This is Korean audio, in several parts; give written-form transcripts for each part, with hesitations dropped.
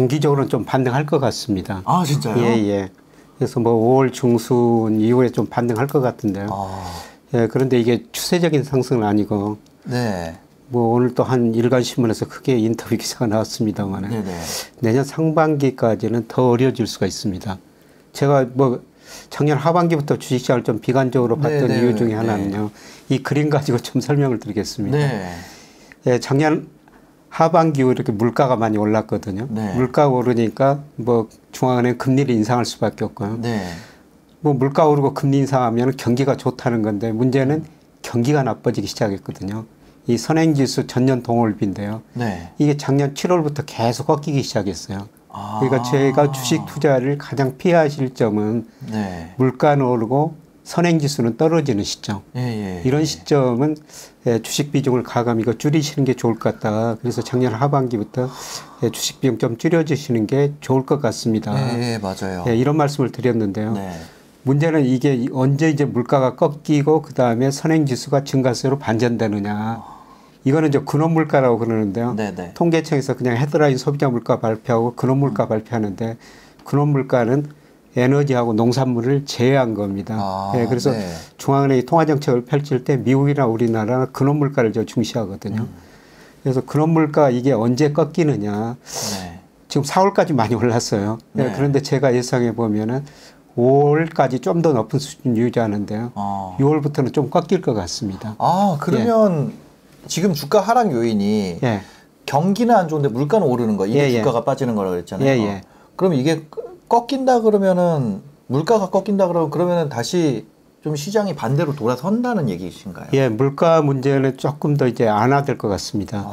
단기적으로는 좀 반등할 것 같습니다. 아, 진짜요? 예, 예. 그래서 뭐 5월 중순 이후에 좀 반등할 것 같은데요. 예, 그런데 이게 추세적인 상승은 아니고, 네. 뭐 오늘 또 한 일간신문에서 크게 인터뷰 기사가 나왔습니다만, 네네. 내년 상반기까지는 더 어려워질 수가 있습니다. 제가 뭐 작년 하반기부터 주식시장을 좀 비관적으로 봤던 네네. 이유 중에 하나는요, 이 그림 가지고 좀 설명을 드리겠습니다. 네. 예, 작년 하반기 이후에 이렇게 물가가 많이 올랐거든요. 네. 물가가 오르니까 뭐 중앙은행 금리를 인상할 수밖에 없고요. 네. 뭐 물가 오르고 금리 인상하면 경기가 좋다는 건데 문제는 경기가 나빠지기 시작했거든요. 이 선행지수 전년 동월비인데요. 네. 이게 작년 7월부터 계속 꺾이기 시작했어요. 아. 그러니까 제가 주식 투자를 가장 피하실 점은 네. 물가는 오르고 선행지수는 떨어지는 시점. 예. 이런 시점은 주식 비중을 가감히 이거 줄이시는 게 좋을 것 같다. 그래서 작년 하반기부터 주식 비중 좀 줄여주시는 게 좋을 것 같습니다. 예, 맞아요. 이런 말씀을 드렸는데요. 네. 문제는 이게 언제 이제 물가가 꺾이고 그 다음에 선행지수가 증가세로 반전되느냐. 이거는 이제 근원물가라고 그러는데요. 네네. 통계청에서 그냥 헤드라인 소비자 물가 발표하고 근원물가 발표하는데 근원물가는 에너지하고 농산물을 제외한 겁니다. 그래서 네. 중앙은행이 통화정책을 펼칠 때 미국이나 우리나라는 근원물가를 저 중시하거든요. 그래서 근원물가 이게 언제 꺾이느냐. 네. 지금 4월까지 많이 올랐어요. 네. 그런데 제가 예상해 보면은 5월까지 좀 더 높은 수준 유지하는데요. 6월부터는 좀 꺾일 것 같습니다. 그러면 지금 주가 하락 요인이 경기는 안 좋은데 물가는 오르는 거, 이게 주가가 빠지는 거라고 그랬잖아요. 그럼 이게 꺾인다 그러면은 물가가 꺾인다 그러면은 다시 좀 시장이 반대로 돌아선다는 얘기이신가요? 예, 물가 문제는 조금 더 이제 안화될 것 같습니다.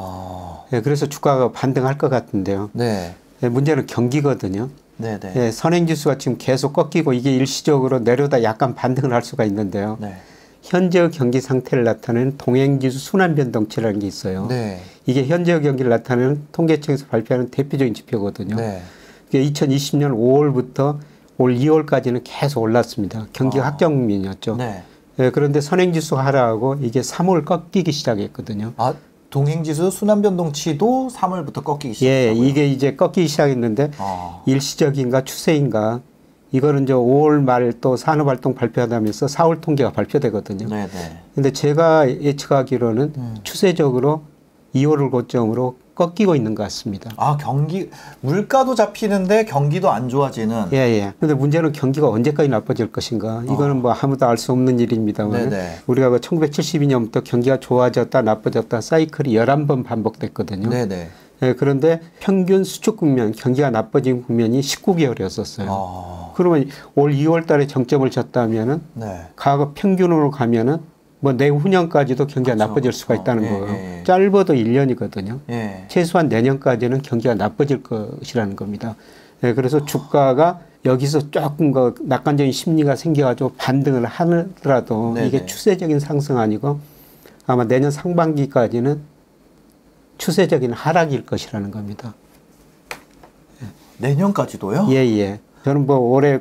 그래서 주가가 반등할 것 같은데요. 네. 문제는 경기거든요. 네네. 선행지수가 지금 계속 꺾이고 이게 일시적으로 내려다 약간 반등을 할 수가 있는데요. 네. 현재 경기 상태를 나타내는 동행지수 순환변동치라는 게 있어요. 네. 이게 현재 경기를 나타내는 통계청에서 발표하는 대표적인 지표거든요. 네. 2020년 5월부터 올 2월까지는 계속 올랐습니다. 경기가 확정 국면이었죠. 네. 그런데 선행지수 하락하고 이게 3월 꺾이기 시작했거든요. 동행지수 순환변동치도 3월부터 꺾이기 시작했다고요? 이게 이제 꺾이기 시작했는데 일시적인가 추세인가 이거는 이제 5월 말 또 산업활동 발표하다면서 4월 통계가 발표되거든요. 네네. 근데 제가 예측하기로는 추세적으로 2월을 고점으로 꺾이고 있는 것 같습니다. 물가도 잡히는데 경기도 안 좋아지는. 근데 문제는 경기가 언제까지 나빠질 것인가. 이거는 뭐 아무도 알 수 없는 일입니다만 우리가 1972년부터 경기가 좋아졌다 나빠졌다 사이클이 11번 반복됐거든요. 네네. 그런데 평균 수축 국면, 경기가 나빠진 국면이 19개월이었었어요. 그러면 올 2월 달에 정점을 쳤다면은 과거 평균으로 가면은 뭐 내후년까지도 경기가 나빠질 수가 있다는 거예요. 짧아도 1년이거든요. 최소한 내년까지는 경기가 나빠질 것이라는 겁니다. 그래서 주가가 여기서 조금 낙관적인 심리가 생겨가지고 반등을 하더라도 이게 추세적인 상승 아니고 아마 내년 상반기까지는 추세적인 하락일 것이라는 겁니다. 내년까지도요? 저는 뭐 올해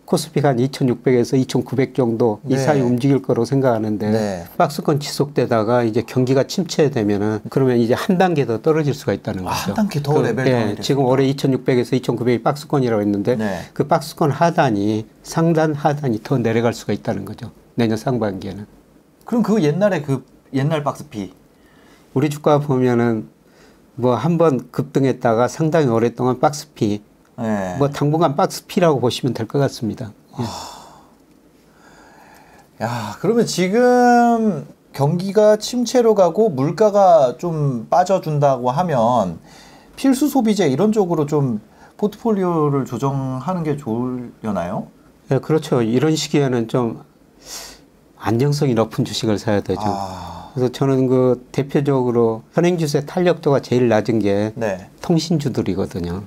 코스피가 한 2,600에서 2,900 정도 이 사이 움직일 거로 생각하는데 박스권 지속되다가 이제 경기가 침체되면은 그러면 이제 한 단계 더 떨어질 수가 있다는 거죠. 한 단계 더 레벨 지금 올해 2,600에서 2,900이 박스권이라고 했는데 그 박스권 하단이 상단 하단이 더 내려갈 수가 있다는 거죠. 내년 상반기에는. 그럼 옛날 박스피 우리 주가 보면은 뭐 한번 급등했다가 상당히 오랫동안 박스피 뭐 당분간 박스피라고 보시면 될 것 같습니다. 그러면 지금 경기가 침체로 가고 물가가 좀 빠져준다고 하면 필수 소비재 이런 쪽으로 좀 포트폴리오를 조정하는 게 좋으려나요? 그렇죠. 이런 시기에는 좀 안정성이 높은 주식을 사야 되죠. 그래서 저는 대표적으로 선행지수의 탄력도가 제일 낮은 게 통신주들이거든요.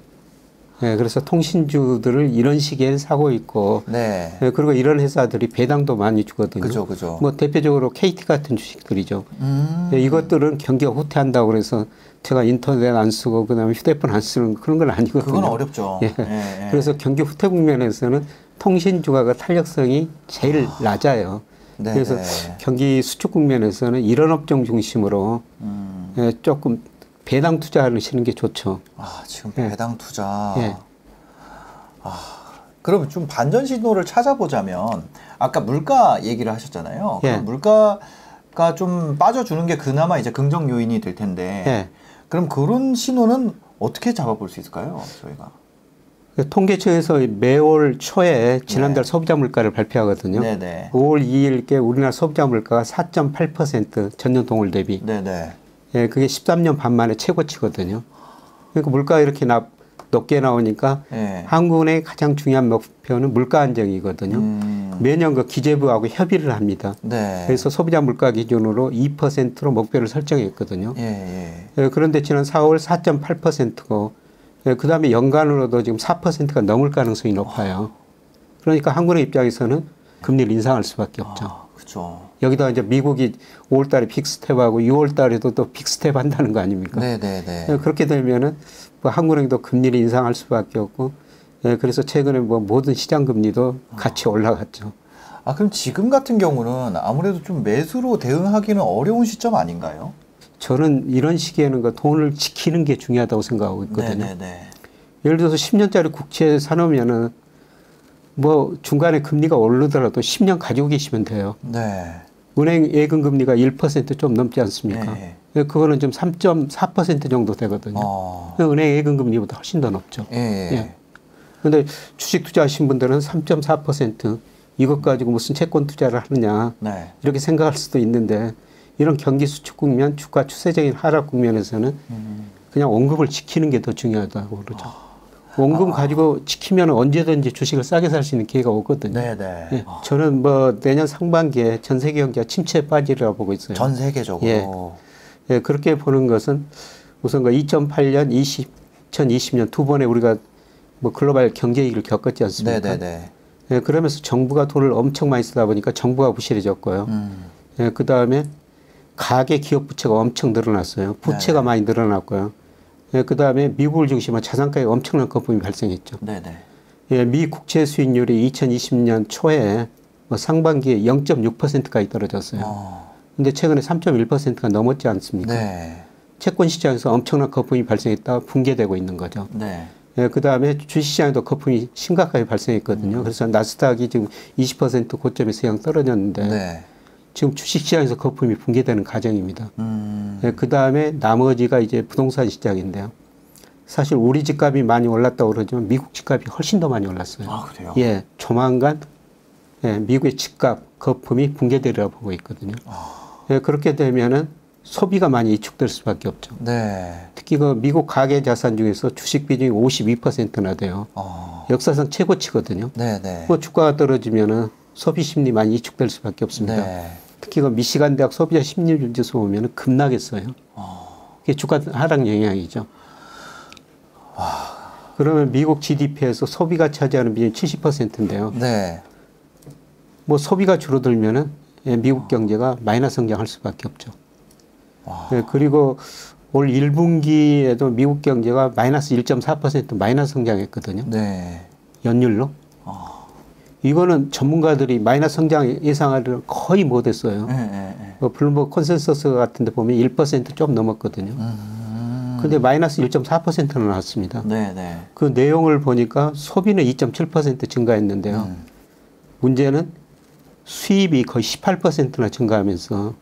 그래서 통신주들을 이런 시기에 사고 있고, 그리고 이런 회사들이 배당도 많이 주거든요. 그죠. 뭐 대표적으로 KT 같은 주식들이죠. 이것들은 경기가 후퇴한다고 그래서 제가 인터넷 안 쓰고 그다음에 휴대폰 안 쓰는 그런 건 아니거든요. 그건 어렵죠. 그래서 경기 후퇴 국면에서는 통신주가 탄력성이 제일 낮아요. 그래서 경기 수축 국면에서는 이런 업종 중심으로 조금 배당 투자하시는 게 좋죠. 아, 지금 배당 투자. 예. 아, 그럼 좀 반전 신호를 찾아보자면 아까 물가 얘기를 하셨잖아요. 예. 그럼 물가가 좀 빠져주는 게 그나마 이제 긍정 요인이 될 텐데. 예. 그럼 그런 신호는 어떻게 잡아볼 수 있을까요, 저희가? 통계청에서 매월 초에 지난달 소비자 물가를 발표하거든요. 네네. 5월 2일께 우리나라 소비자 물가가 4.8% 전년 동월 대비. 네네. 예, 그게 13년 반 만에 최고치거든요. 그러니까 물가가 이렇게 높게 나오니까 한국은행의 가장 중요한 목표는 물가 안정이거든요. 매년 그 기재부하고 협의를 합니다. 네. 그래서 소비자 물가 기준으로 2%로 목표를 설정했거든요. 그런데 지난 4월 4.8%고 그 다음에 연간으로도 지금 4%가 넘을 가능성이 높아요. 그러니까 한국의 입장에서는 금리를 인상할 수밖에 없죠. 그렇죠. 여기다 이제 미국이 5월 달에 빅스텝하고 6월 달에도 또 빅스텝 한다는 거 아닙니까? 네네네. 그렇게 되면은 뭐 한국은행도 금리를 인상할 수밖에 없고, 그래서 최근에 뭐 모든 시장 금리도 같이 올라갔죠. 아, 그럼 지금 같은 경우는 아무래도 좀 매수로 대응하기는 어려운 시점 아닌가요? 저는 이런 시기에는 그 돈을 지키는 게 중요하다고 생각하고 있거든요. 네네네. 예를 들어서 10년짜리 국채 사놓으면은 뭐 중간에 금리가 오르더라도 10년 가지고 계시면 돼요. 네. 은행 예금 금리가 1% 좀 넘지 않습니까? 그거는 좀 3.4% 정도 되거든요. 은행 예금 금리보다 훨씬 더 높죠. 그런데 주식 투자하신 분들은 3.4% 이것 가지고 무슨 채권 투자를 하느냐 이렇게 생각할 수도 있는데 이런 경기 수축 국면, 주가 추세적인 하락 국면에서는 그냥 원금을 지키는 게 더 중요하다고 그러죠. 원금 가지고 지키면 언제든지 주식을 싸게 살 수 있는 기회가 오거든요. 예, 저는 뭐 내년 상반기에 전 세계 경제가 침체에 빠지리라고 보고 있어요. 전 세계적으로. 예, 그렇게 보는 것은 우선 그 2008년, 2020년 두 번에 우리가 뭐 글로벌 경제 위기를 겪었지 않습니까? 예, 그러면서 정부가 돈을 엄청 많이 쓰다 보니까 정부가 부실해졌고요. 예, 그 다음에 가계 기업 부채가 엄청 늘어났어요. 부채가 많이 늘어났고요. 예, 그 다음에 미국을 중심으로 자산가에 엄청난 거품이 발생했죠. 예, 미 국채 수익률이 2020년 초에 뭐 상반기에 0.6%까지 떨어졌어요. 근데 최근에 3.1%가 넘었지 않습니까? 채권 시장에서 엄청난 거품이 발생했다 붕괴되고 있는 거죠. 예, 그 다음에 주식시장에도 거품이 심각하게 발생했거든요. 그래서 나스닥이 지금 20% 고점에서 그냥 떨어졌는데 지금 주식시장에서 거품이 붕괴되는 과정입니다. 예, 그 다음에 나머지가 이제 부동산 시장인데요. 사실 우리 집값이 많이 올랐다고 그러지만 미국 집값이 훨씬 더 많이 올랐어요. 아, 그래요? 예, 조만간 예, 미국의 집값 거품이 붕괴되리라고 보고 있거든요. 예, 그렇게 되면은 소비가 많이 위축될 수밖에 없죠. 특히 그 미국 가계 자산 중에서 주식 비중이 52%나 돼요. 역사상 최고치거든요. 뭐 주가가 떨어지면은 소비 심리 많이 위축될 수밖에 없습니다. 특히 그 미시간 대학 소비자 심리줄 지수 보면은 급락했어요. 그게 주가 하락 영향이죠. 그러면 미국 GDP에서 소비가 차지하는 비중이 70%인데요. 뭐 소비가 줄어들면은 미국 경제가 마이너스 성장할 수밖에 없죠. 네, 그리고 올 1분기에도 미국 경제가 마이너스 1.4% 마이너스 성장했거든요. 연율로. 이거는 전문가들이 마이너스 성장 예상을 거의 못했어요. 블룸버그 컨센서스 같은 데 보면 1% 좀 넘었거든요. 근데 마이너스 1.4%나 나왔습니다. 그 내용을 보니까 소비는 2.7% 증가했는데요. 문제는 수입이 거의 18%나 증가하면서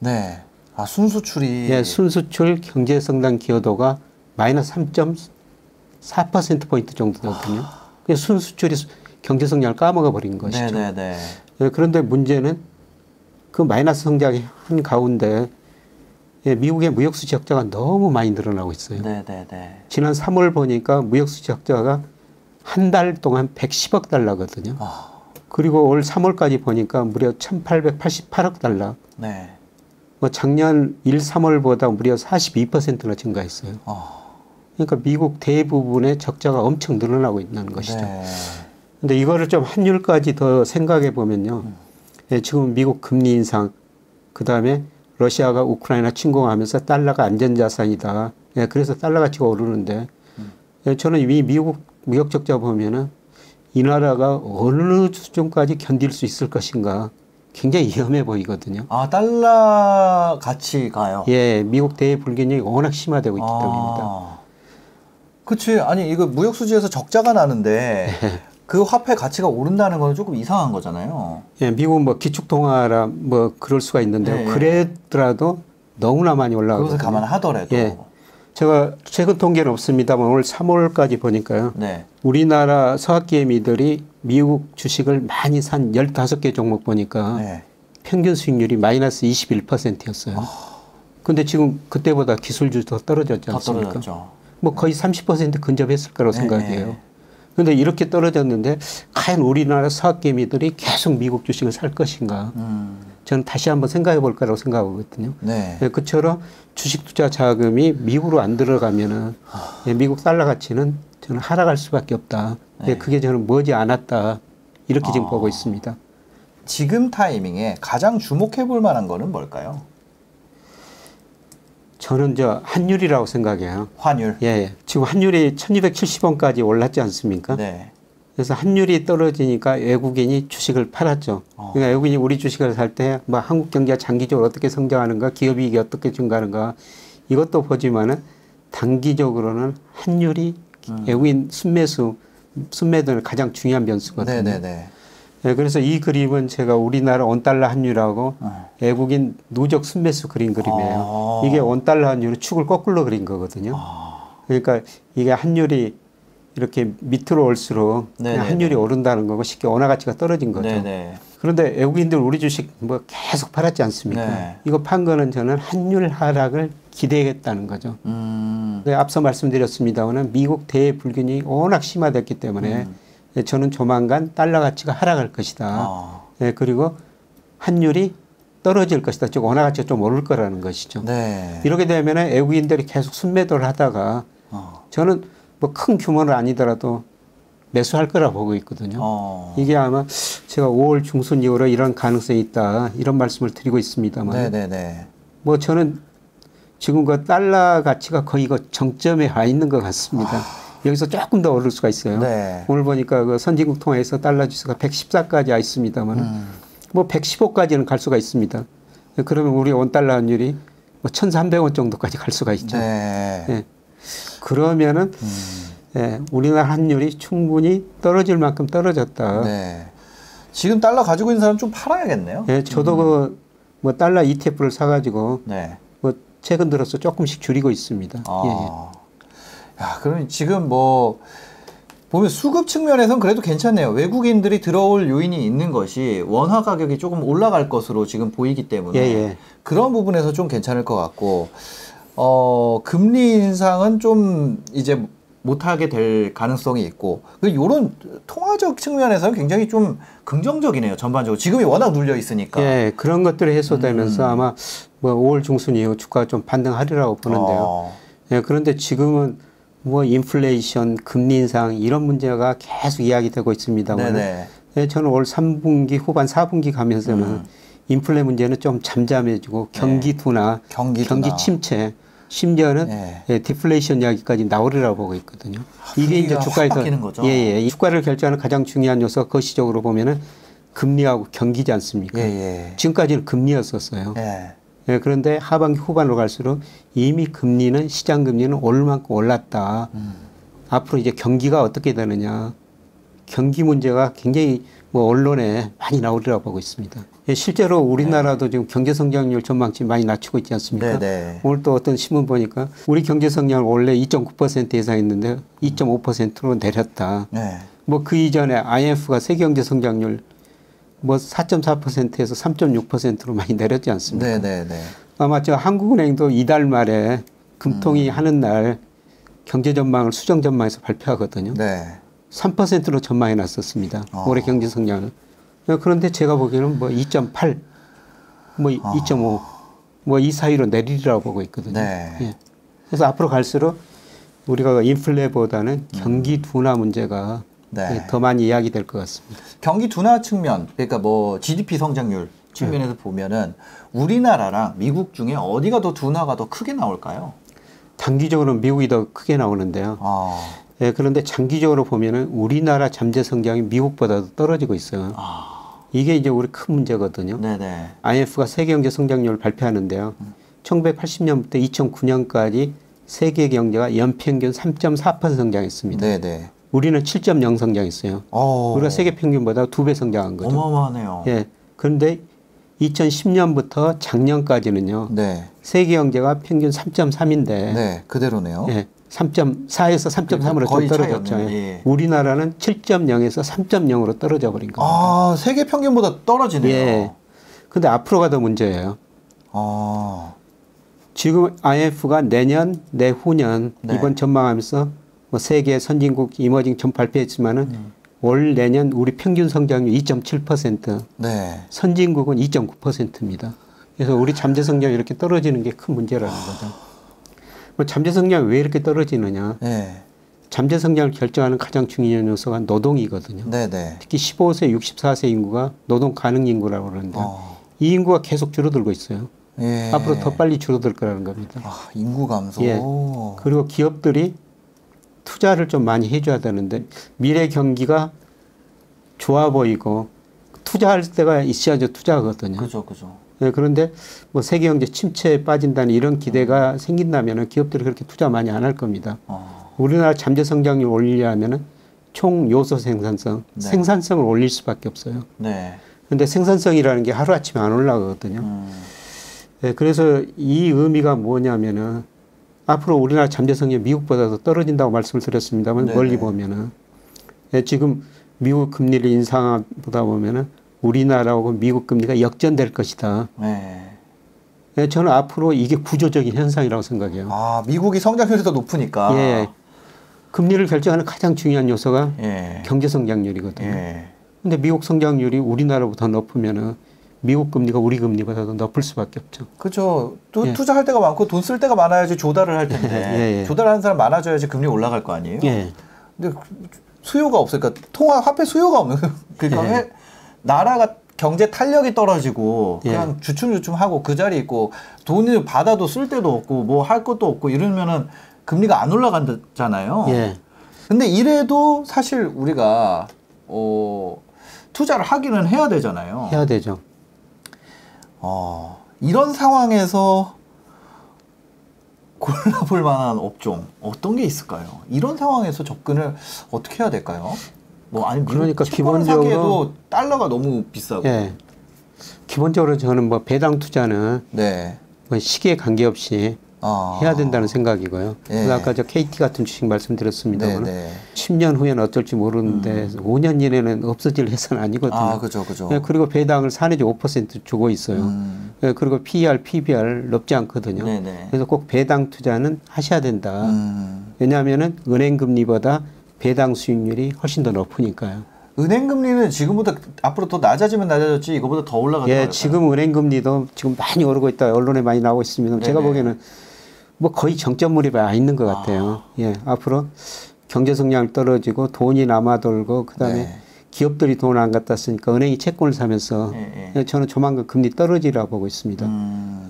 아, 순수출이. 예, 순수출 경제 성장 기여도가 마이너스 3.4%포인트 정도 되거든요. 순수출이 경제 성장을 까먹어 버린 것이죠. 예, 그런데 문제는 그 마이너스 성장이 한 가운데 예, 미국의 무역수지 적자가 너무 많이 늘어나고 있어요. 지난 3월 보니까 무역수지 적자가 한 달 동안 110억 달러거든요. 그리고 올 3월까지 보니까 무려 1,888억 달러. 뭐 작년 1, 3월보다 무려 42%나 증가했어요. 그러니까 미국 대부분의 적자가 엄청 늘어나고 있는 것이죠. 근데 이거를 좀 환율까지 더 생각해 보면요. 예, 지금 미국 금리 인상, 그 다음에 러시아가 우크라이나 침공하면서 달러가 안전자산이다. 예, 그래서 달러 가치가 오르는데 예, 저는 이 미국 무역 적자 보면은 이 나라가 어느 수준까지 견딜 수 있을 것인가 굉장히 위험해 보이거든요. 아, 달러 가치가요? 예, 미국 대불균형이 워낙 심화되고 있기 때문입니다. 그치. 아니, 이거 무역 수지에서 적자가 나는데 그 화폐 가치가 오른다는 건 조금 이상한 거잖아요. 예, 미국 뭐 기축통화라 뭐 그럴 수가 있는데요. 그래더라도 너무나 많이 올라가거든요. 그것을 감안하더라도. 예. 제가 최근 통계는 없습니다만 오늘 3월까지 보니까요. 네. 우리나라 서학개미들이 미국 주식을 많이 산 15개 종목 보니까 네. 평균 수익률이 마이너스 21%였어요. 근데 지금 그때보다 기술주 더 떨어졌지 않습니까? 더 떨어졌죠. 뭐 거의 30% 근접했을 거라고 생각해요. 그런데 이렇게 떨어졌는데 과연 우리나라 서학개미들이 계속 미국 주식을 살 것인가? 저는 다시 한번 생각해 볼 거라고 생각하거든요. 네. 그처럼 주식 투자 자금이 미국으로 안 들어가면은 미국 달러 가치는 저는 하락할 수밖에 없다. 네. 그게 저는 머지 않았다. 이렇게 지금 보고 있습니다. 지금 타이밍에 가장 주목해 볼 만한 거는 뭘까요? 저는 환율이라고 생각해요. 환율? 예. 지금 환율이 1270원까지 올랐지 않습니까? 네. 그래서 환율이 떨어지니까 외국인이 주식을 팔았죠. 그러니까 외국인이 우리 주식을 살 때 뭐 한국 경제가 장기적으로 어떻게 성장하는가, 기업이익이 어떻게 증가하는가 이것도 보지만은 단기적으로는 환율이 외국인 순매도는 가장 중요한 변수거든요. 네네네. 네, 그래서 이 그림은 제가 우리나라 원달러 환율하고 외국인 누적 순매수 그린 그림이에요. 이게 원달러 환율의 축을 거꾸로 그린 거거든요. 그러니까 이게 환율이 이렇게 밑으로 올수록 환율이 오른다는 거고 쉽게 원화 가치가 떨어진 거죠. 네네. 그런데 외국인들 우리 주식 뭐 계속 팔았지 않습니까? 네. 이거 판 거는 저는 환율 하락을 기대했다는 거죠. 네, 앞서 말씀드렸습니다만 미국 대불균형이 워낙 심화됐기 때문에 저는 조만간 달러 가치가 하락할 것이다. 네, 그리고 환율이 떨어질 것이다. 즉 원화 가치가 좀 오를 거라는 것이죠. 네. 이렇게 되면 외국인들이 계속 순매도를 하다가 저는 뭐 큰 규모는 아니더라도 매수할 거라 보고 있거든요. 이게 아마 제가 5월 중순 이후로 이런 가능성이 있다. 이런 말씀을 드리고 있습니다만. 네네네. 뭐 저는 지금 그 달러 가치가 거의 그 정점에 와 있는 것 같습니다. 여기서 조금 더 오를 수가 있어요. 네. 오늘 보니까 그 선진국 통화에서 달러 지수가 114까지 와 있습니다만 뭐 115까지는 갈 수가 있습니다. 그러면 우리 원달러 환율이 뭐 1,300원 정도까지 갈 수가 있죠. 네. 네. 그러면은 우리나라 환율이 충분히 떨어질 만큼 떨어졌다. 네. 지금 달러 가지고 있는 사람 좀 팔아야겠네요. 네, 저도 그 뭐 달러 ETF를 사가지고 뭐 최근 들어서 조금씩 줄이고 있습니다. 야, 그럼 지금 뭐 보면 수급 측면에서는 그래도 괜찮네요. 외국인들이 들어올 요인이 있는 것이 원화 가격이 조금 올라갈 것으로 지금 보이기 때문에 그런 부분에서 좀 괜찮을 것 같고 금리 인상은 좀 이제 못하게 될 가능성이 있고 이런 통화적 측면에서는 굉장히 좀 긍정적이네요. 전반적으로 지금이 워낙 눌려 있으니까. 예, 그런 것들이 해소되면서 아마 뭐 5월 중순 이후 주가가 좀 반등하리라고 보는데요. 예, 그런데 지금은 뭐 인플레이션, 금리 인상 이런 문제가 계속 이야기되고 있습니다만 예, 저는 올 3분기 후반 4분기 가면서는 인플레 문제는 좀 잠잠해지고 경기 둔화, 경기 침체 심지어는 디플레이션 이야기까지 나오리라고 보고 있거든요. 이게 이제 주가에서 이 주가를 결정하는 가장 중요한 요소가 거시적으로 보면은 금리하고 경기지 않습니까? 지금까지는 금리였었어요. 그런데 하반기 후반으로 갈수록 이미 금리는 시장 금리는 오를 만큼 올랐다. 앞으로 이제 경기가 어떻게 되느냐. 경기 문제가 굉장히 뭐 언론에 많이 나오리라고 보고 있습니다. 실제로 우리나라도 지금 경제 성장률 전망치 많이 낮추고 있지 않습니까? 오늘 또 어떤 신문 보니까 우리 경제 성장을 원래 2.9% 예상했는데 2.5%로 내렸다. 뭐 그 이전에 IMF가 세계 경제 성장률 뭐 4.4%에서 3.6%로 많이 내렸지 않습니까? 아마 저 한국은행도 이달 말에 금통위 하는 날 경제 전망을 수정 전망에서 발표하거든요. 3%로 전망해 놨었습니다. 올해 경제 성장은. 그런데 제가 보기에는 뭐 2.8, 뭐 2.5, 뭐 이 사이로 내리리라고 보고 있거든요. 그래서 앞으로 갈수록 우리가 인플레보다는 경기 둔화 문제가 더 많이 이야기될 것 같습니다. 경기 둔화 측면, 그러니까 뭐 GDP 성장률 측면에서 보면은 우리나라랑 미국 중에 어디가 더 둔화가 더 크게 나올까요? 단기적으로는 미국이 더 크게 나오는데요. 그런데 장기적으로 보면은 우리나라 잠재 성장이 미국보다 더 떨어지고 있어요. 이게 이제 우리 큰 문제거든요. 네네. IMF가 세계 경제 성장률을 발표하는데요. 1980년부터 2009년까지 세계 경제가 연평균 3.4% 성장했습니다. 네네. 우리는 7.0 성장했어요. 우리가 세계 평균보다 2배 성장한 거죠. 어마어마하네요. 예. 그런데 2010년부터 작년까지는요. 네. 세계 경제가 평균 3.3인데. 네, 그대로네요. 예. 3.4에서 3.3으로 좀 떨어졌죠. 예. 우리나라는 7.0에서 3.0으로 떨어져 버린 겁니다. 아, 세계 평균보다 떨어지네요. 예. 근데 앞으로가 더 문제예요. 지금 IMF가 내년, 내후년 네. 이번 전망하면서 뭐 세계 선진국 이머징 전 발표했지만은 올 내년 우리 평균 성장률 2.7%, 네. 선진국은 2.9%입니다. 그래서 우리 잠재 성장이 이렇게 떨어지는 게 큰 문제라는 거죠. 뭐 잠재 성장이 왜 이렇게 떨어지느냐? 네. 잠재 성장을 결정하는 가장 중요한 요소가 노동이거든요. 네네. 특히 15세, 64세 인구가 노동 가능 인구라고 그러는데 이 인구가 계속 줄어들고 있어요. 예. 앞으로 더 빨리 줄어들 거라는 겁니다. 아, 인구 감소. 예. 그리고 기업들이 투자를 좀 많이 해줘야 되는데 미래 경기가 좋아 보이고 투자할 때가 있어야죠 투자하거든요. 그죠, 그죠. 예, 그런데 뭐 세계 경제 침체에 빠진다는 이런 기대가 생긴다면 기업들이 그렇게 투자 많이 안 할 겁니다. 우리나라 잠재 성장률 올리려면은 총 요소 생산성, 네. 생산성을 올릴 수밖에 없어요. 네. 근데 생산성이라는 게 하루아침에 안 올라가거든요. 예, 그래서 이 의미가 뭐냐면은 앞으로 우리나라 잠재 성장이 미국보다도 떨어진다고 말씀을 드렸습니다만 네네. 멀리 보면은 예, 지금 미국 금리를 인상보다 보면은 우리나라하고 미국 금리가 역전될 것이다. 네. 예, 저는 앞으로 이게 구조적인 현상이라고 생각해요. 아, 미국이 성장률이 더 높으니까. 예. 금리를 결정하는 가장 중요한 요소가 예. 경제 성장률이거든요. 예. 근데 미국 성장률이 우리나라보다 높으면은 미국 금리가 우리 금리보다 더 높을 수밖에 없죠. 그죠. 또 예. 투자할 때가 많고 돈 쓸 때가 많아야지 조달을 할 텐데. 예, 예. 조달하는 사람 많아져야지 금리 올라갈 거 아니에요? 예. 근데 수요가 없으니까 통화 화폐 수요가 없는 그러니까 예. 나라가 경제 탄력이 떨어지고 예. 그냥 주춤주춤하고 그 자리에 있고 돈을 받아도 쓸 데도 없고 뭐 할 것도 없고 이러면은 금리가 안 올라간다잖아요. 예. 근데 이래도 사실 우리가 투자를 하기는 해야 되잖아요. 해야 되죠. 이런 상황에서 골라볼 만한 업종 어떤 게 있을까요? 이런 상황에서 접근을 어떻게 해야 될까요? 뭐 아니 그러니까 채권을 기본적으로 사기에도 달러가 너무 비싸고. 예. 기본적으로 저는 뭐 배당 투자는 네. 뭐 시기에 관계없이 해야 된다는 생각이고요. 예. 그래서 아까 저 KT 같은 주식 말씀드렸습니다만 네, 네. 10년 후에는 어떨지 모르는데 5년 이내는 없어질 회사는 아니거든요. 아, 그죠, 그죠. 예, 그리고 배당을 4 내지 5% 주고 있어요. 예, 그리고 PER, PBR 높지 않거든요. 네, 네. 그래서 꼭 배당 투자는 하셔야 된다. 왜냐하면은 은행 금리보다 배당 수익률이 훨씬 더 높으니까요. 은행 금리는 지금보다 앞으로 더 낮아지면 낮아졌지 이거보다 더 올라가는 예, 거예요. 지금 은행 금리도 지금 많이 오르고 있다. 언론에 많이 나오고 있습니다. 네네. 제가 보기에는 뭐 거의 정점물이 와 있는 것 같아요. 예, 앞으로 경제 성장이 떨어지고 돈이 남아 돌고 그다음에 네. 기업들이 돈을 안 갖다 쓰니까 은행이 채권을 사면서 예. 저는 조만간 금리 떨어지라고 보고 있습니다.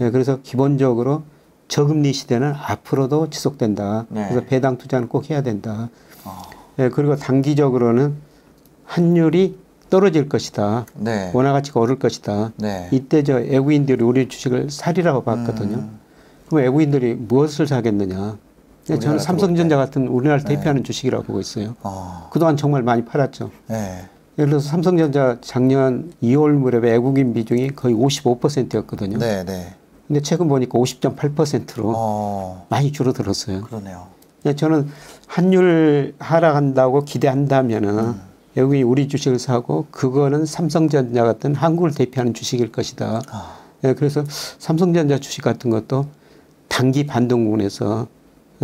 예, 그래서 기본적으로 저금리 시대는 앞으로도 지속된다. 네. 그래서 배당 투자는 꼭 해야 된다. 예, 그리고 단기적으로는 환율이 떨어질 것이다. 네. 원화 가치가 오를 것이다. 네. 이때 저 외국인들이 우리 주식을 사리라고 봤거든요. 그럼 외국인들이 무엇을 사겠느냐? 저는 삼성전자 같은 우리나라를 대표하는 주식이라고 보고 있어요. 그동안 정말 많이 팔았죠. 네. 예를 들어서 삼성전자 작년 2월 무렵에 외국인 비중이 거의 55%였거든요. 네, 네. 근데 최근 보니까 50.8%로 많이 줄어들었어요. 그러네요. 저는 환율 하락한다고 기대한다면은 외국인이 우리 주식을 사고 그거는 삼성전자 같은 한국을 대표하는 주식일 것이다. 그래서 삼성전자 주식 같은 것도 단기 반등분에서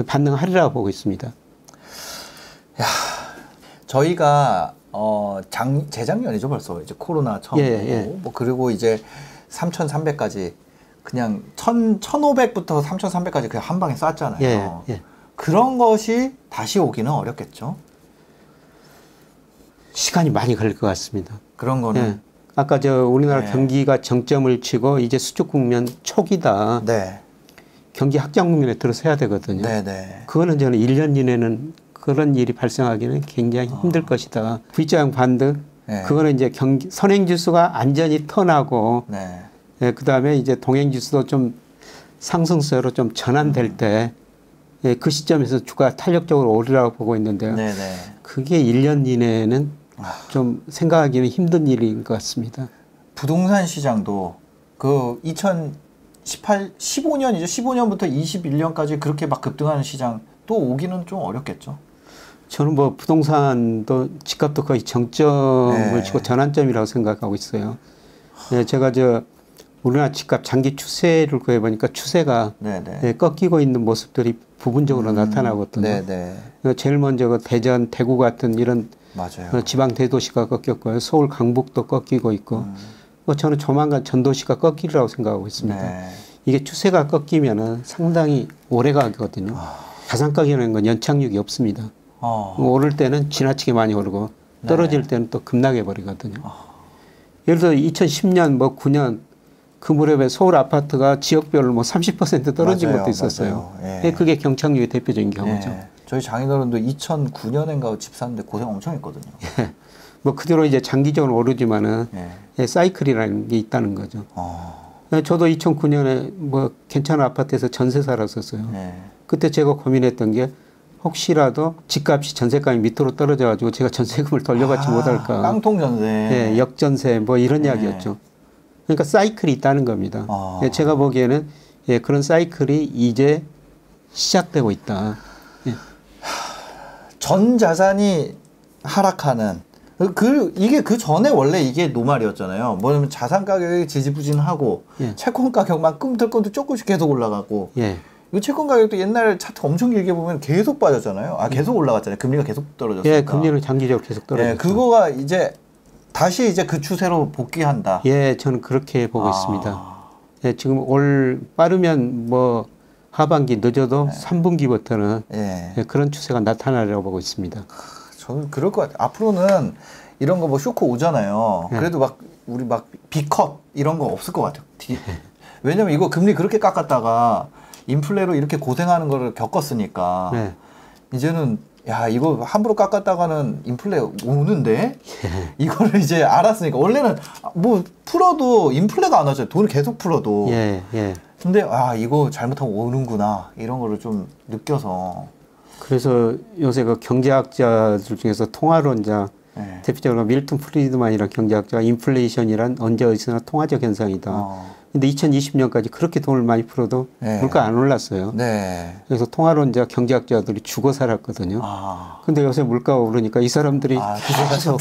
반등하리라고 보고 있습니다. 야, 저희가 재작년이죠 벌써 이제 코로나 처음 오고 뭐 그리고 이제 3,300까지 그냥 1,500부터 3,300까지 그냥 한 방에 쐈잖아요. 그런 것이 다시 오기는 어렵겠죠. 시간이 많이 걸릴 것 같습니다. 그런 거는 아까 저 우리나라 경기가 정점을 치고 이제 수축 국면 초기다. 네. 경기 확장 국면에 들어서야 되거든요. 네네. 그거는 저는 1년 이내는 그런 일이 발생하기는 굉장히 힘들 것이다. V자형 반등 네. 그거는 이제 선행지수가 안전히 턴하고 네. 예, 그다음에 이제 동행지수도 좀 상승세로 좀 전환될 때 그 시점에서 주가 탄력적으로 오르라고 보고 있는데요. 네네. 그게 1년 이내에는 좀 생각하기는 힘든 일인 것 같습니다. 부동산 시장도 그 15년이죠. 15년부터 21년까지 그렇게 막 급등하는 시장 또 오기는 좀 어렵겠죠. 저는 뭐 부동산도 집값도 거의 정점을 치고 전환점이라고 생각하고 있어요. 네, 제가 우리나라 집값 장기 추세를 구해보니까 추세가 꺾이고 있는 모습들이 부분적으로 나타나거든요. 네네. 제일 먼저 대전, 대구 같은 이런 맞아요. 지방 대도시가 꺾였고요. 서울, 강북도 꺾이고 있고 저는 조만간 전도시가 꺾이리라고 생각하고 있습니다. 네. 이게 추세가 꺾이면은 상당히 오래 가거든요. 자산 가격이라는 건 연착륙이 없습니다. 오를 때는 지나치게 많이 오르고 떨어질 때는 또 급락해 버리거든요. 예를 들어 2010년 뭐 9년 그 무렵에 서울 아파트가 지역별로 뭐 30% 떨어진 것도 있었어요. 예. 그게 경착륙의 대표적인 경우죠. 예. 저희 장인어른도 2009년인가 집 샀는데 고생 엄청 했거든요. 예. 뭐 그대로 이제 장기적으로 오르지만은 사이클이라는 게 있다는 거죠. 저도 2009년에 뭐 괜찮은 아파트에서 전세 살았었어요. 그때 제가 고민했던 게 혹시라도 집값이 전세값이 밑으로 떨어져가지고 제가 전세금을 돌려받지 못할까. 깡통 전세. 예, 역전세 뭐 이런 이야기였죠. 그러니까 사이클이 있다는 겁니다. 예, 제가 보기에는 그런 사이클이 이제 시작되고 있다. 예. 전 자산이 하락하는 이게 그 전에 원래 이게 노말이었잖아요. 뭐냐면 자산 가격이 지지부진하고 채권 가격만 꿈틀꿈틀 조금씩 계속 올라가고 이 채권 가격도 옛날 차트 엄청 길게 보면 계속 빠졌잖아요. 계속 올라갔잖아요. 금리가 계속 떨어졌으니까. 예, 금리는 장기적으로 계속 떨어졌죠. 그거가 이제 다시 이제 그 추세로 복귀한다. 예, 저는 그렇게 보고 있습니다. 예, 지금 빠르면 뭐 하반기 늦어도 3분기부터는 그런 추세가 나타나려고 보고 있습니다. 저는 그럴 것 같아요. 앞으로는 이런 거 뭐 쇼크 오잖아요. 그래도 막 우리 막 B컵 이런 거 없을 것 같아요. 왜냐면 이거 금리 그렇게 깎았다가 인플레로 이렇게 고생하는 거를 겪었으니까 이제는 야 이거 함부로 깎았다가는 인플레 오는데 이거를 이제 알았으니까 원래는 뭐 풀어도 인플레가 안 와죠. 돈을 계속 풀어도. 근데 이거 잘못하면 오는구나 이런 거를 좀 느껴서. 그래서 요새 그 경제학자들 중에서 통화론자 대표적으로 밀턴 프리드만이라는 경제학자가 인플레이션이란 언제 어디서나 통화적 현상이다. 근데 2020년까지 그렇게 돈을 많이 풀어도 물가 안 올랐어요. 그래서 통화론자 경제학자들이 죽어 살았거든요. 근데 요새 물가가 오르니까 이 사람들이 계속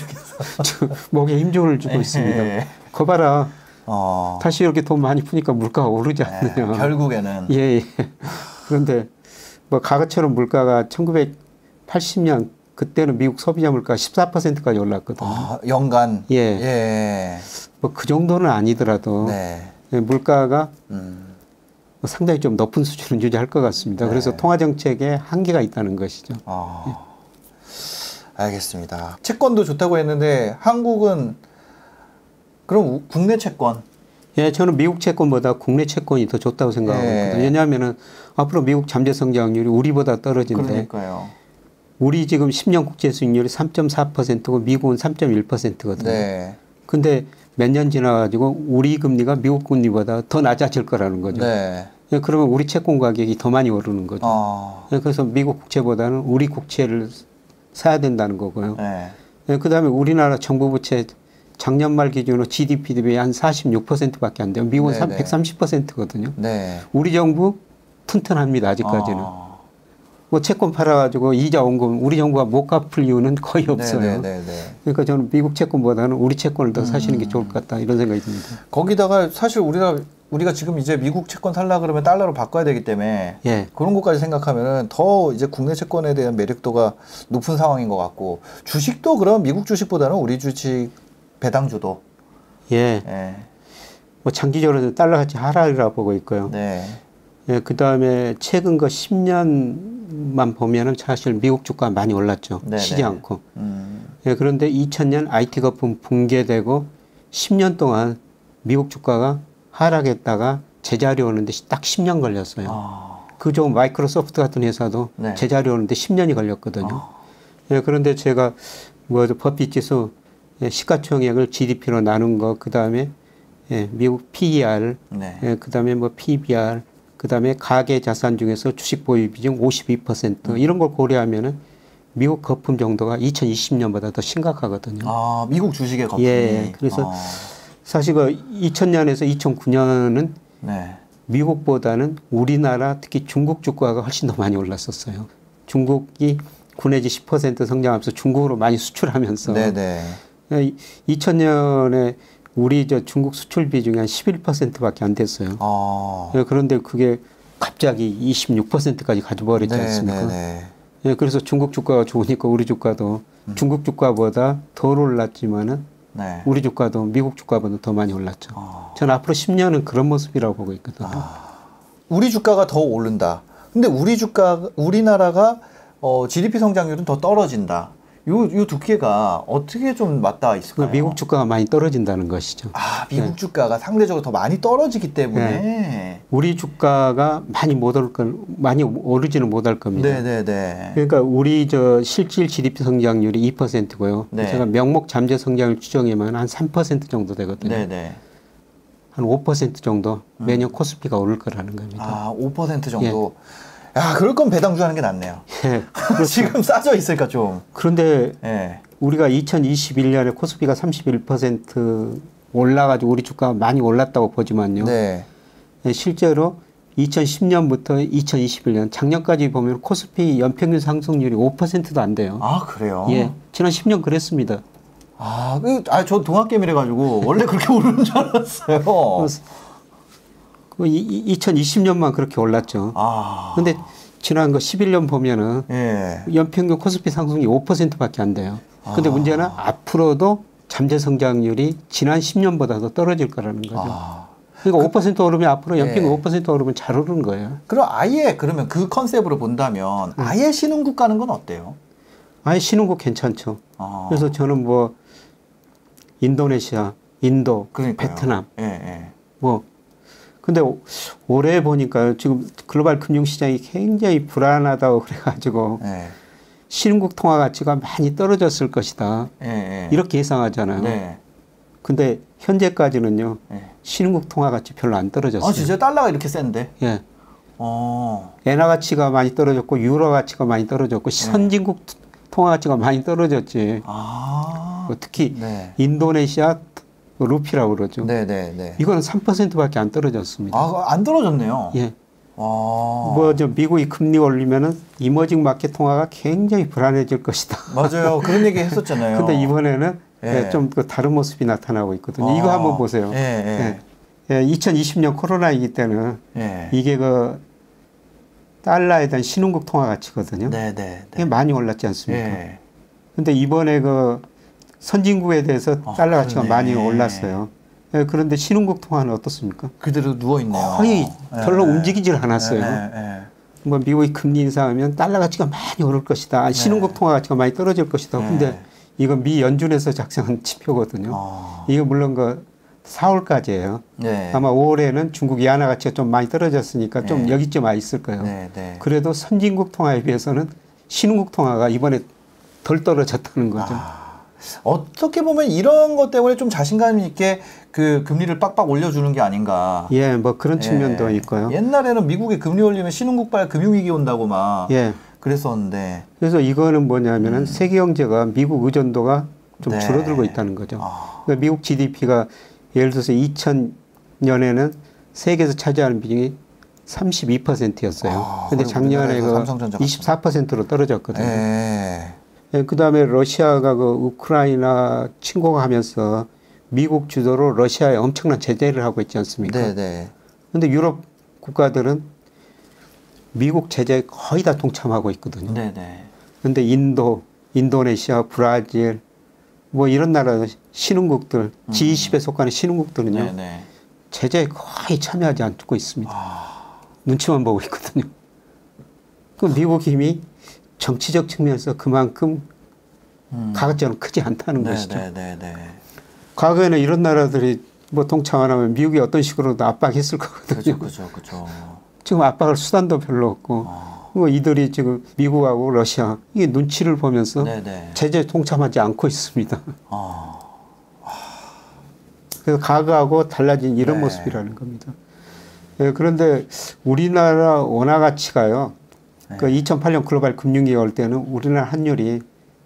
목에 힘줄을 주고 있습니다. 거 봐라. 다시 이렇게 돈 많이 푸니까 물가가 오르지 않느냐. 결국에는. 예. 그런데 뭐 과거처럼 물가가 1980년 그때는 미국 소비자 물가 14%까지 올랐거든요. 연간. 뭐 그 정도는 아니더라도 물가가 상당히 좀 높은 수준을 유지할 것 같습니다. 그래서 통화 정책에 한계가 있다는 것이죠. 알겠습니다. 채권도 좋다고 했는데 한국은 그럼 국내 채권? 예, 저는 미국 채권보다 국내 채권이 더 좋다고 생각하고 있거든요. 왜냐하면은 앞으로 미국 잠재 성장률이 우리보다 떨어진데. 그러니까요. 우리 지금 10년 국채 수익률이 3.4%고 미국은 3.1%거든요. 근데 몇 년 지나가지고 우리 금리가 미국 금리보다 더 낮아질 거라는 거죠. 그러면 우리 채권 가격이 더 많이 오르는 거죠. 그래서 미국 국채보다는 우리 국채를 사야 된다는 거고요. 그 다음에 우리나라 정부 부채 작년 말 기준으로 GDP 대비 한 46%밖에 안 돼요. 미국은 130%거든요. 우리 정부 튼튼합니다. 아직까지는. 뭐 채권 팔아가지고 이자 원금 우리 정부가 못 갚을 이유는 거의 없어요. 그러니까 저는 미국 채권보다는 우리 채권을 더 사시는 게 좋을 것 같다 이런 생각이 듭니다. 거기다가 사실 우리가 지금 이제 미국 채권 살라 그러면 달러로 바꿔야 되기 때문에 그런 것까지 생각하면은 더 이제 국내 채권에 대한 매력도가 높은 상황인 것 같고 주식도 그럼 미국 주식보다는 우리 주식 배당주도 뭐 장기적으로 달러 가치 하락이라고 보고 있고요. 그 다음에 최근 거 10년만 보면은 사실 미국 주가 많이 올랐죠. 쉬지 않고. 그런데 2000년 IT 거품 붕괴되고 10년 동안 미국 주가가 하락했다가 제자리 오는데 딱 10년 걸렸어요. 그저 마이크로소프트 같은 회사도 제자리 오는데 10년이 걸렸거든요. 그런데 제가 뭐 버핏 지수 예, 시가총액을 GDP로 나눈 거, 그 다음에 예, 미국 PER, 네. 예, 그 다음에 뭐 PBR, 그 다음에 가계 자산 중에서 주식 보유 비중 52% 이런 걸 고려하면은 미국 거품 정도가 2020년보다 더 심각하거든요. 아, 미국 주식의 거품이. 예, 그래서 사실 그 2000년에서 2009년은 네. 미국보다는 우리나라 특히 중국 주가가 훨씬 더 많이 올랐었어요. 중국이 9 내지 10% 성장하면서 중국으로 많이 수출하면서 네네. 2000년에 우리 저 중국 수출 비중이 한 11%밖에 안 됐어요. 아. 그런데 그게 갑자기 26%까지 가져버렸지 않습니까? 네, 그래서 중국 주가가 좋으니까 우리 주가도 중국 주가보다 덜 올랐지만은 네. 우리 주가도 미국 주가보다 더 많이 올랐죠. 저는 앞으로 10년은 그런 모습이라고 보고 있거든요. 우리 주가가 더 오른다. 근데 우리나라가 GDP 성장률은 더 떨어진다. 요 두 개가 어떻게 좀 맞닿아 있을까요? 미국 주가가 많이 떨어진다는 것이죠. 아, 미국 네. 주가가 상대적으로 더 많이 떨어지기 때문에 네. 우리 주가가 많이 오르지는 못할 겁니다. 네네네. 그러니까 우리 저 실질 GDP 성장률이 2%고요. 네. 제가 명목 잠재 성장률 추정이면 한 3% 정도 되거든요. 네네. 한 5% 정도 매년 코스피가 오를 거라는 겁니다. 아, 5% 정도. 예. 야, 그럴 거면 배당주 하는 게 낫네요. 예, 그렇죠. 지금 싸져 있으니까 좀. 그런데 예. 우리가 2021년에 코스피가 31% 올라가지고 우리 주가가 많이 올랐다고 보지만요. 네. 예, 실제로 2010년부터 2021년 작년까지 보면 코스피 연평균 상승률이 5%도 안 돼요. 아, 그래요? 예, 지난 10년 그랬습니다. 아, 저 동학개미래 가지고 원래 그렇게 오르는 줄 알았어요. 2020년만 그렇게 올랐죠. 근데 지난 거 11년 보면은 예. 연평균 코스피 상승이 5%밖에 안 돼요. 근데 문제는 앞으로도 잠재 성장률이 지난 10년보다 더 떨어질 거라는 거죠. 그러니까 5% 오르면 앞으로 연평균 예. 5% 오르면 잘 오르는 거예요. 그럼 아예 그러면 그 컨셉으로 본다면 아예 신흥국 가는 건 어때요? 아예 신흥국 괜찮죠. 그래서 저는 뭐 인도네시아, 인도, 그러니까요. 베트남 예. 뭐 근데 올해 보니까 지금 글로벌 금융시장이 굉장히 불안하다고 그래가지고 네. 신흥국 통화 가치가 많이 떨어졌을 것이다. 네. 이렇게 예상하잖아요. 네. 근데 현재까지는요. 네. 신흥국 통화 가치 별로 안 떨어졌어요. 진짜 달러가 이렇게 센데? 예. 엔화 가치가 많이 떨어졌고 유로 가치가 많이 떨어졌고 선진국 통화 가치가 많이 떨어졌지. 특히 네. 인도네시아 루피라고 그러죠. 네네네. 이거는 3%밖에 안 떨어졌습니다. 안 떨어졌네요. 예. 저 미국이 금리 올리면은 이머징 마켓 통화가 굉장히 불안해질 것이다. 맞아요. 그런 얘기 했었잖아요. 근데 이번에는 예. 좀 다른 모습이 나타나고 있거든요. 이거 한번 보세요. 예. 2020년 코로나2기 때는 이게 그 달러에 대한 신흥국 통화 가치거든요. 네네. 이게 많이 올랐지 않습니까? 근데 이번에 그 선진국에 대해서 달러 가치가 많이 올랐어요. 예, 그런데 신흥국 통화는 어떻습니까? 그대로 누워있네요. 거의 별로 움직이질 않았어요. 뭐 미국이 금리 인상하면 달러 가치가 많이 오를 것이다. 신흥국 통화 가치가 많이 떨어질 것이다. 근데 이건 미 연준에서 작성한 지표거든요. 이게 물론 그 4월까지예요. 아마 5월에는 중국 위안화 가치가 좀 많이 떨어졌으니까 좀 여기쯤 와 있을 거예요. 그래도 선진국 통화에 비해서는 신흥국 통화가 이번에 덜 떨어졌다는 거죠. 어떻게 보면 이런 것 때문에 좀 자신감 있게 그 금리를 빡빡 올려주는 게 아닌가. 예, 뭐 그런 측면도 있고요. 옛날에는 미국이 금리 올리면 신흥국발 금융위기 온다고 막 그랬었는데. 그래서 이거는 뭐냐면은 세계 경제가 미국 의존도가 좀 줄어들고 있다는 거죠. 그러니까 미국 GDP가 예를 들어서 2000년에는 세계에서 차지하는 비중이 32%였어요. 근데 작년에 그 24%로 떨어졌거든요. 그 다음에 러시아가 그 우크라이나 침공하면서 미국 주도로 러시아에 엄청난 제재를 하고 있지 않습니까? 근데 유럽 국가들은 미국 제재에 거의 다 동참하고 있거든요. 근데 인도네시아, 브라질, 뭐 이런 나라 신흥국들, G20에 속하는 신흥국들은요. 제재에 거의 참여하지 않고 있습니다. 눈치만 보고 있거든요. 그 미국 힘이 정치적 측면에서 그만큼 가급적으로 크지 않다는 것이죠. 과거에는 이런 나라들이 뭐 동참 안 하면 미국이 어떤 식으로도 압박했을 거거든요. 그렇죠. 지금 압박할 수단도 별로 없고 이들이 지금 미국하고 러시아 이게 눈치를 보면서 네네. 제재 동참하지 않고 있습니다. 그래서 가그하고 달라진 이런 모습이라는 겁니다. 예, 그런데 우리나라 원화 가치가요. 그 2008년 글로벌 금융위기 올 때는 우리나라 환율이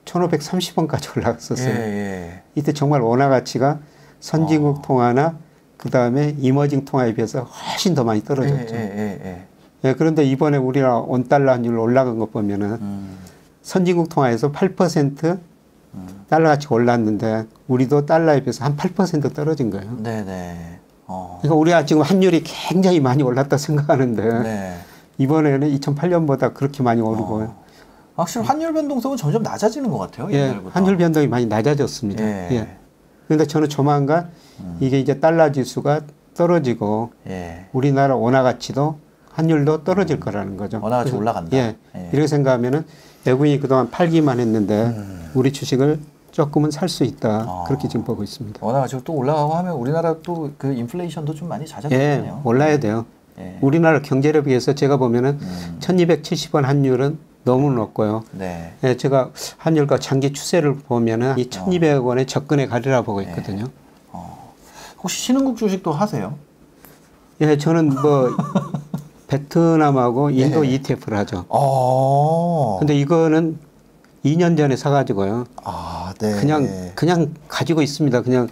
1,530원까지 올라갔었어요. 이때 정말 원화 가치가 선진국 통화나 그 다음에 이머징 통화에 비해서 훨씬 더 많이 떨어졌죠. 예, 그런데 이번에 우리나라 원달러 환율 올라간 거 보면은 선진국 통화에서 8% 달러 가치가 올랐는데 우리도 달러에 비해서 한 8% 떨어진 거예요. 네네. 그러니까 우리가 지금 환율이 굉장히 많이 올랐다 생각하는데 네. 이번에는 2008년보다 그렇게 많이 오르고요. 확실히 환율 변동성은 점점 낮아지는 것 같아요. 예, 옛날보다. 환율 변동이 많이 낮아졌습니다. 예. 예. 그런데 저는 조만간 이게 이제 달러 지수가 떨어지고 우리나라 원화 가치도 환율도 떨어질 거라는 거죠. 원화 가치 올라간다. 예. 이렇게 생각하면은 외국인이 그동안 팔기만 했는데 우리 주식을 조금은 살 수 있다. 그렇게 지금 보고 있습니다. 원화 가치가 또 올라가고 하면 우리나라 또 그 인플레이션도 좀 많이 잦아지겠네요. 예, 올라야 돼요. 우리나라 경제력에 비해서 제가 보면은 1270원 환율은 너무 높고요. 네. 예, 제가 환율과 장기 추세를 보면은 이 1200원에 접근해 가리라 보고 있거든요. 혹시 신흥국 주식도 하세요? 예, 저는 뭐 베트남하고 인도 ETF를 하죠. 근데 이거는 2년 전에 사가지고요. 그냥 가지고 있습니다. 그냥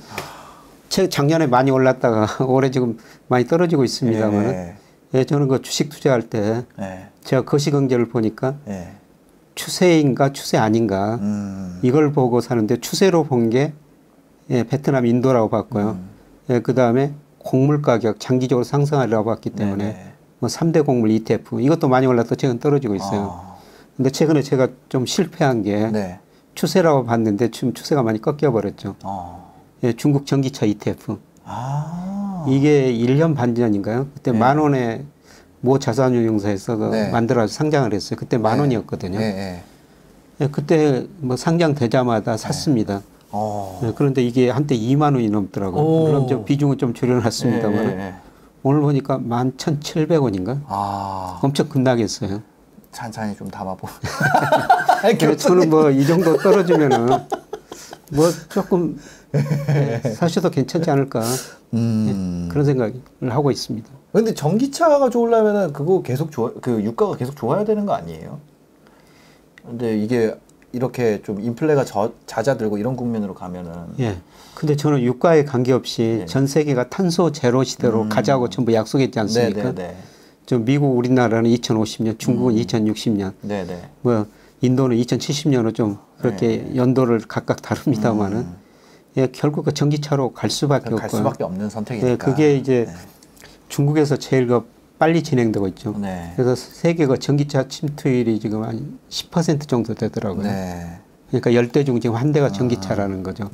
작년에 많이 올랐다가 올해 지금 많이 떨어지고 있습니다만, 예, 저는 그 주식 투자할 때 제가 거시경제를 보니까 추세인가 추세 아닌가 이걸 보고 사는데 추세로 본 게 베트남, 인도라고 봤고요. 예, 그 다음에 곡물 가격 장기적으로 상승하리라고 봤기 때문에 뭐 3대 곡물 ETF 이것도 많이 올랐다 최근 떨어지고 있어요. 근데 최근에 제가 좀 실패한 게 추세라고 봤는데 지금 추세가 많이 꺾여 버렸죠. 예, 중국 전기차 ETF. 이게 1년 반 전인가요? 그때 10,000원에 모 자산운용사에서 만들어서 상장을 했어요. 그때 10,000원이었거든요. 예, 그때 뭐 상장되자마자 샀습니다. 예, 그런데 이게 한때 20,000원이 넘더라고요. 물론 저 비중은 좀 줄여놨습니다만 오늘 보니까 11,700원인가? 엄청 급락했어요. 찬찬히 좀 담아보. 저는 뭐 이 정도 떨어지면은 뭐 조금 사셔도 괜찮지 않을까 그런 생각을 하고 있습니다. 그런데 전기차가 좋으려면은 그거 계속 그 유가가 계속 좋아야 되는 거 아니에요? 근데 이게 이렇게 좀 인플레가 잦아들고 이런 국면으로 가면은 근데 저는 유가에 관계없이 전 세계가 탄소 제로 시대로 가자고 전부 약속했지 않습니까? 좀 미국, 우리나라는 2050년, 중국은 2060년, 뭐 인도는 2070년으로 좀 그렇게 연도를 각각 다릅니다만은 결국 그 전기차로 갈 수밖에 없고요. 갈 수밖에 없는 선택이니까. 그게 이제 중국에서 제일 빨리 진행되고 있죠. 그래서 세계 그 전기차 침투율이 지금 한 10% 정도 되더라고요. 그러니까 10대 중 지금 한 대가 전기차라는 거죠.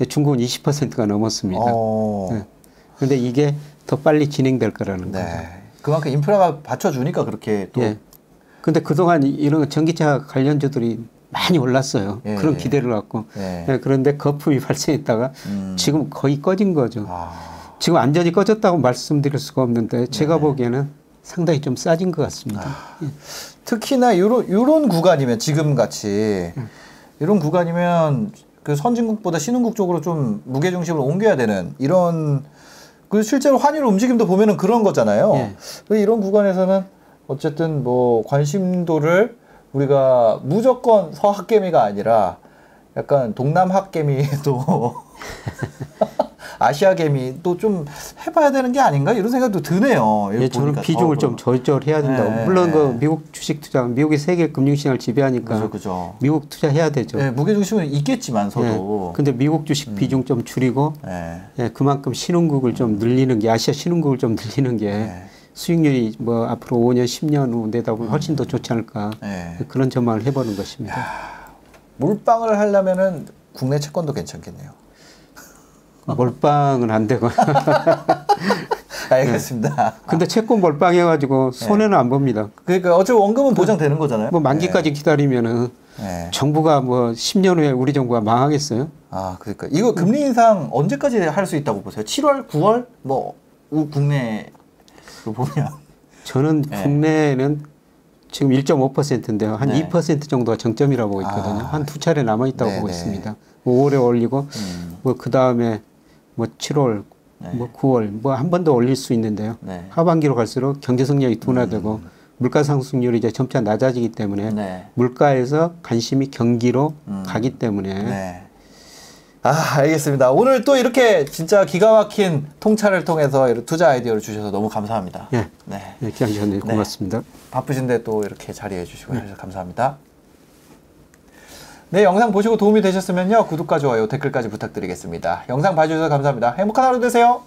중국은 20%가 넘었습니다. 그런데 이게 더 빨리 진행될 거라는 거죠. 그만큼 인프라가 받쳐주니까 그렇게 또. 근데 그동안 이런 전기차 관련주들이 많이 올랐어요. 그런 기대를 갖고. 그런데 거품이 발생했다가 지금 거의 꺼진 거죠. 지금 완전히 꺼졌다고 말씀드릴 수가 없는데 제가 보기에는 상당히 좀 싸진 것 같습니다. 특히나 요런 구간이면 지금 같이 이런 구간이면 그 선진국보다 신흥국 쪽으로 좀 무게중심을 옮겨야 되는 이런 그 실제로 환율 움직임도 보면은 그런 거잖아요. 이런 구간에서는 어쨌든 뭐 관심도를 우리가 무조건 서학개미가 아니라 약간 동남학개미도 아시아개미도 좀 해봐야 되는 게 아닌가 이런 생각도 드네요. 저는 비중을 좀 조절해야 된다고. 물론 그 미국 주식 투자, 미국이 세계 금융시장을 지배하니까 미국 투자해야 되죠. 무게중심은 있겠지만서도. 근데 미국 주식 비중 좀 줄이고 그만큼 신흥국을 좀 늘리는 게 아시아 신흥국을 좀 늘리는 게 수익률이 뭐 앞으로 5년, 10년 후 내다보면 훨씬 더 좋지 않을까 그런 전망을 해보는 것입니다. 몰빵을 하려면은 국내 채권도 괜찮겠네요. 몰빵은 안 되고. 알겠습니다. 근데 채권 몰빵해가지고 손해는 안 봅니다. 그러니까 어차피 원금은 보장되는 거잖아요. 뭐 만기까지 기다리면은 정부가 뭐 10년 후에 우리 정부가 망하겠어요? 그러니까 이거 금리 인상 언제까지 할 수 있다고 보세요? 7월, 9월? 뭐 국내로 보면 저는 국내는 지금 1.5%인데요. 한 네. 2% 정도가 정점이라고 보고 있거든요. 한 두 차례 남아 있다고 보고 있습니다. 뭐 5월에 올리고 뭐 그 다음에 뭐 7월, 뭐 9월 뭐 한 번 더 올릴 수 있는데요. 하반기로 갈수록 경제 성장이 둔화되고 물가 상승률이 이제 점차 낮아지기 때문에 물가에서 관심이 경기로 가기 때문에. 알겠습니다. 오늘 또 이렇게 진짜 기가 막힌 통찰을 통해서 이렇게 투자 아이디어를 주셔서 너무 감사합니다. 귀한 시간 내주셔서 고맙습니다. 바쁘신데 또 이렇게 자리해 주시고 해주셔서 감사합니다. 네, 영상 보시고 도움이 되셨으면요. 구독과 좋아요, 댓글까지 부탁드리겠습니다. 영상 봐주셔서 감사합니다. 행복한 하루 되세요.